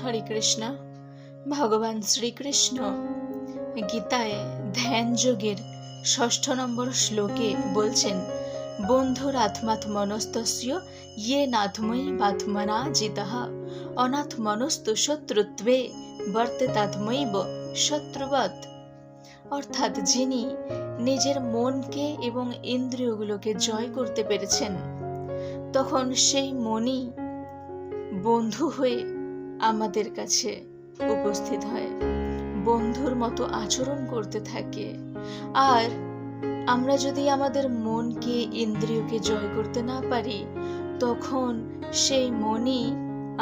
হরে কৃষ্ণ। ভগবান শ্রীকৃষ্ণ গীতায় ধ্যান যোগের ৬ষ্ঠ নম্বর শ্লোকে বলছেন, বন্ধুরাত্মাত্মনস্তস্য ইয়ে নাথময়ী বাত্মনা জিতঃ অনাথমনস্তু শত্রুত্বে বর্তেতাত্মৈব শত্রুবৎ। অর্থাৎ যিনি নিজের মনকে এবং ইন্দ্রিয়গুলোকে জয় করতে পেরেছেন, তখন সেই মনই বন্ধু হয়ে আমাদের কাছে উপস্থিত হয়, বন্ধুর মতো আচরণ করতে থাকে। আর আমরা যদি আমাদের মনকে ইন্দ্রিয়কে জয় করতে না পারি, তখন সেই মনই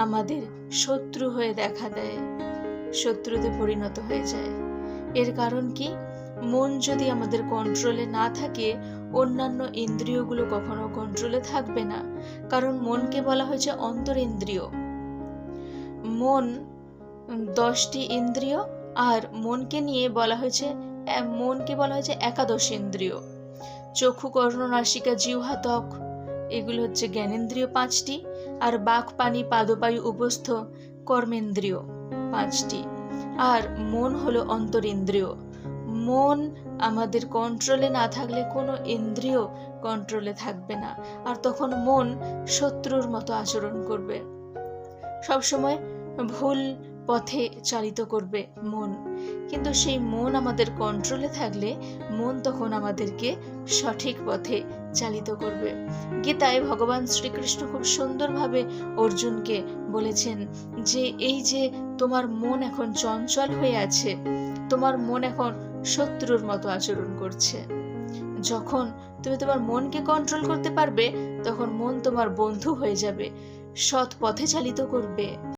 আমাদের শত্রু হয়ে দেখা দেয়, শত্রুতে পরিণত হয়ে যায়। এর কারণ কি? মন যদি আমাদের কন্ট্রোলে না থাকে, অন্যান্য ইন্দ্রিয়গুলো কখনো কন্ট্রোলে থাকবে না। কারণ মনকে বলা হয়েছে অন্তরিন্দ্রিয়। মন 10টি ইন্দ্রিয়, আর মনকে বলা হয়েছে একাদশ ইন্দ্রিয়। চক্ষু, কর্ণ, নাসিকা, জিহ্বা, ত্বক এগুলো হচ্ছে জ্ঞানেন্দ্রিয় 5টি, আর বাক, পানি, পাদবায়ু, উপস্থ কর্মেন্দ্রিয় 5টি, আর মন হলো অন্তরিন্দ্রিয়। মন আমাদের কন্ট্রোলে না থাকলে কোনো ইন্দ্রিয় কন্ট্রোলে থাকবে না, আর তখন মন শত্রুর মতো আচরণ করবে, সবসময় ভুল পথে চালিত করবে মন। কিন্তু সেই মন আমাদের কন্ট্রোলে থাকলে মন তখন আমাদেরকে সঠিক পথে চালিত করবে। গীতায় ভগবান শ্রীকৃষ্ণ খুব সুন্দরভাবে অর্জুনকে বলেছেন যে এই যে তোমার মন এখন চঞ্চল হয়ে আছে, তোমার মন এখন শত্রুর মতো আচরণ করছে। যখন তুমি তোমার মনকে কন্ট্রোল করতে পারবে, তখন মন তোমার বন্ধু হয়ে যাবে, সৎ পথে চালিত করবে।